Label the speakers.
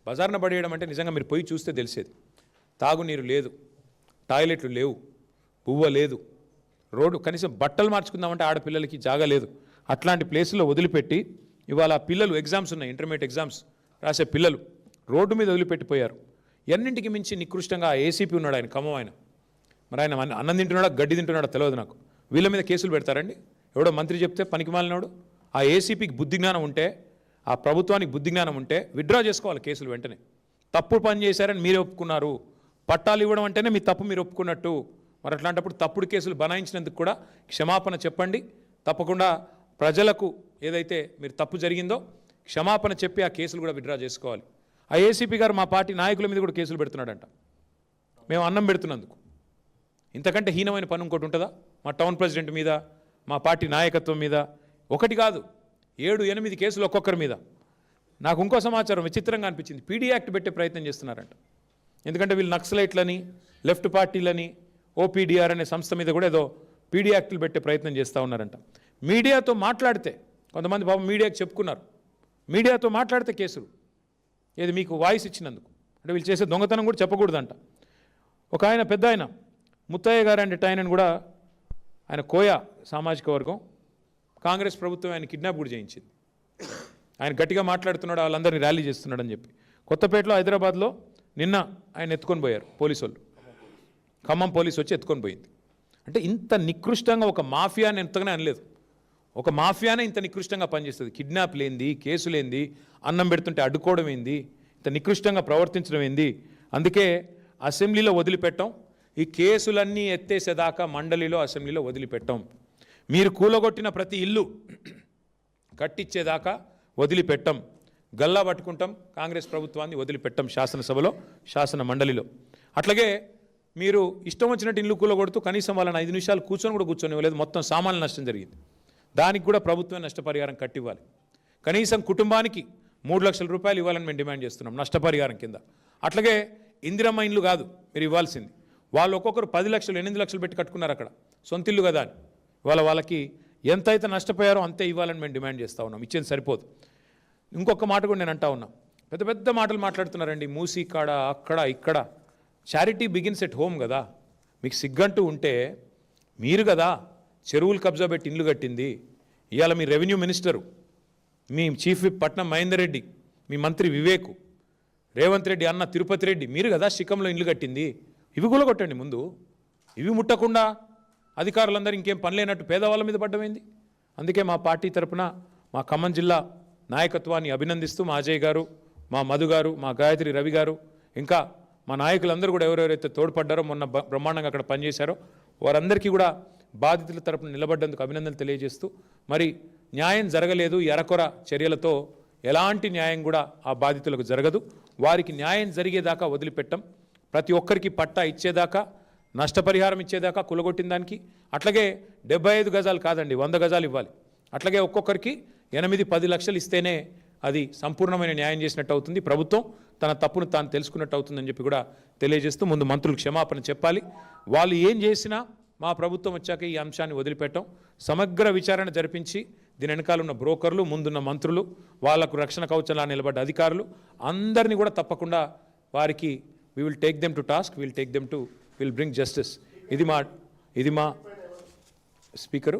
Speaker 1: బజార్న పడేయడం అంటే నిజంగా మీరు పోయి చూస్తే తెలిసేది. తాగునీరు లేదు, టాయిలెట్లు లేవు, పువ్వ లేదు, రోడ్డు కనీసం బట్టలు మార్చుకుందామంటే ఆడపిల్లలకి జాగా లేదు. అట్లాంటి ప్లేసుల్లో వదిలిపెట్టి ఇవాళ పిల్లలు ఎగ్జామ్స్ ఉన్నాయి, ఇంటర్మీడియట్ ఎగ్జామ్స్ రాసే పిల్లలు రోడ్డు మీద వదిలిపెట్టిపోయారు. ఎన్నింటికి మించి నికృష్టంగా ఏసీపీ ఉన్నాడు ఆయన, ఖమ్మం ఆయన. మరి ఆయన అన్నం తింటున్నాడా గడ్డి తింటున్నాడో తెలియదు నాకు. వీళ్ళ మీద కేసులు పెడతారండి? ఎవడో మంత్రి చెప్తే పనికి మాలినోడు. ఆ ఏసీపీకి బుద్ధి జ్ఞానం ఉంటే, ఆ ప్రభుత్వానికి బుద్ధి జ్ఞానం ఉంటే విత్డ్రా చేసుకోవాలి కేసులు వెంటనే. తప్పుడు పని చేశారని మీరే ఒప్పుకున్నారు, పట్టాలు ఇవ్వడం అంటేనే మీ తప్పు మీరు ఒప్పుకున్నట్టు. మరి అట్లాంటప్పుడు తప్పుడు కేసులు బనాయించినందుకు కూడా క్షమాపణ చెప్పండి. తప్పకుండా ప్రజలకు ఏదైతే మీరు తప్పు జరిగిందో క్షమాపణ చెప్పి ఆ కేసులు కూడా విత్డ్రా చేసుకోవాలి. ఆ ఏసీపీ గారు మా పార్టీ నాయకుల మీద కూడా కేసులు పెడుతున్నాడంట, మేము అన్నం పెడుతున్నందుకు. ఇంతకంటే హీనమైన పని ఇంకోటి ఉంటుందా? మా టౌన్ ప్రెసిడెంట్ మీద, మా పార్టీ నాయకత్వం మీద ఒకటి కాదు 7-8 కేసులు ఒక్కొక్కరి మీద. నాకు ఇంకో సమాచారం విచిత్రంగా అనిపించింది, పీడీ యాక్ట్ పెట్టే ప్రయత్నం చేస్తున్నారంట. ఎందుకంటే వీళ్ళు నక్సలైట్లని, లెఫ్ట్ పార్టీలని, ఓపీడీఆర్ అనే సంస్థ మీద కూడా ఏదో పీడీ యాక్టులు పెట్టే ప్రయత్నం చేస్తూ ఉన్నారంట. మీడియాతో మాట్లాడితే, కొంతమంది పాపం మీడియాకి చెప్పుకున్నారు, మీడియాతో మాట్లాడితే కేసులు. ఏది మీకు వాయిస్ ఇచ్చినందుకు అంటే వీళ్ళు చేసే దొంగతనం కూడా చెప్పకూడదంట. ఒక ఆయన పెద్ద ఆయన ముత్తయ్య గారు అంటే ఆయనను కూడా, ఆయన కోయ సామాజిక వర్గం, కాంగ్రెస్ ప్రభుత్వం ఆయన కిడ్నాప్ కూడా చేయించింది. ఆయన గట్టిగా మాట్లాడుతున్నాడు, వాళ్ళందరినీ ర్యాలీ చేస్తున్నాడని చెప్పి. కొత్తపేటలో, హైదరాబాద్లో నిన్న ఆయన ఎత్తుకొని పోయారు పోలీసు వాళ్ళు, ఖమ్మం పోలీసు వచ్చి ఎత్తుకొని పోయింది. అంటే ఇంత నికృష్టంగా ఒక మాఫియాని ఎంతగానే అనలేదు. ఒక మాఫియానే ఇంత నికృష్టంగా పనిచేస్తుంది. కిడ్నాప్ లేంది, కేసు లేంది, అన్నం పెడుతుంటే అడ్డుకోవడం ఏంది, ఇంత నికృష్టంగా ప్రవర్తించడం ఏంది. అందుకే అసెంబ్లీలో వదిలిపెట్టాం, ఈ కేసులన్నీ ఎత్తేసేదాకా మండలిలో, అసెంబ్లీలో వదిలిపెట్టాం. మీరు కూలగొట్టిన ప్రతి ఇల్లు కట్టించేదాకా వదిలిపెట్టాం. గల్లా పట్టుకుంటాం, కాంగ్రెస్ ప్రభుత్వాన్ని వదిలిపెట్టాం శాసనసభలో, శాసన మండలిలో. అట్లాగే మీరు ఇష్టం వచ్చినట్టు ఇల్లు కూలగొడుతూ కనీసం వాళ్ళని 5 నిమిషాలు కూర్చొని మొత్తం సామాన్య నష్టం జరిగింది. దానికి కూడా ప్రభుత్వమే నష్టపరిహారం కట్టివ్వాలి. కనీసం కుటుంబానికి 3 లక్షల రూపాయలు ఇవ్వాలని మేము డిమాండ్ చేస్తున్నాం నష్టపరిహారం కింద. అట్లాగే ఇందిరమ్మ ఇండ్లు కాదు మీరు ఇవ్వాల్సింది, వాళ్ళు ఒక్కొక్కరు 10 లక్షలు 8 లక్షలు పెట్టి కట్టుకున్నారు అక్కడ, సొంత ఇల్లు కదా అని. వాళ్ళకి ఎంతైతే నష్టపోయారో అంతే ఇవ్వాలని మేము డిమాండ్ చేస్తూ ఉన్నాం. ఇచ్చేది సరిపోదు. ఇంకొక మాట కూడా నేను అంటా ఉన్నా, పెద్ద పెద్ద మాటలు మాట్లాడుతున్నారండి, మూసీ కాడ అక్కడ ఇక్కడ. చారిటీ బిగిన్స్ ఎట్ హోమ్ కదా. మీకు సిగ్గంటూ ఉంటే మీరు కదా చెరువులు కబ్జా పెట్టి ఇండ్లు కట్టింది. ఇవాళ మీ రెవెన్యూ మినిస్టరు, మీ చీఫ్ విప్ పట్నం మహేందర్ రెడ్డి, మీ మంత్రి వివేక్, రేవంత్ రెడ్డి అన్న తిరుపతి రెడ్డి, మీరు కదా శిఖంలో ఇండ్లు కట్టింది. ఇవి కూడా కొట్టండి ముందు. ఇవి ముట్టకుండా అధికారులందరూ ఇంకేం పని లేనట్టు పేదవాళ్ళ మీద పడ్డమైంది. అందుకే మా పార్టీ తరఫున మా ఖమ్మం జిల్లా నాయకత్వాన్ని అభినందిస్తూ మా అజయ్ గారు, మా మధు గారు, మా గాయత్రి రవి గారు, ఇంకా మా నాయకులందరూ కూడా ఎవరెవరైతే తోడ్పడ్డారో, మొన్న బ్రహ్మాండంగా అక్కడ పనిచేశారో వారందరికీ కూడా బాధితుల తరపున నిలబడ్డందుకు అభినందనలు తెలియజేస్తూ, మరి న్యాయం జరగలేదు, ఎరకొర చర్యలతో ఎలాంటి న్యాయం కూడా ఆ బాధితులకు జరగదు. వారికి న్యాయం జరిగేదాకా వదిలిపెట్టం. ప్రతి ఒక్కరికి పట్టా ఇచ్చేదాకా, నష్టపరిహారం ఇచ్చేదాకా కులగొట్టిన దానికి. అట్లాగే 75 గజాలు కాదండి, 100 గజాలు ఇవ్వాలి. అట్లాగే ఒక్కొక్కరికి 8-10 లక్షలు ఇస్తేనే అది సంపూర్ణమైన న్యాయం చేసినట్టు అవుతుంది. ప్రభుత్వం తన తప్పును తాను తెలుసుకున్నట్టు అవుతుందని చెప్పి కూడా తెలియజేస్తూ, ముందు మంత్రులు క్షమాపణ చెప్పాలి. వాళ్ళు ఏం చేసినా మా ప్రభుత్వం వచ్చాక ఈ అంశాన్ని వదిలిపెట్టాం. సమగ్ర విచారణ జరిపించి దీని వెనకాల ఉన్న బ్రోకర్లు, ముందున్న మంత్రులు, వాళ్లకు రక్షణ కవచంలా నిలబడ్డ అధికారులు అందరినీ కూడా తప్పకుండా వారికి we will take them to task, we will bring justice. ఇది మా స్పీకరు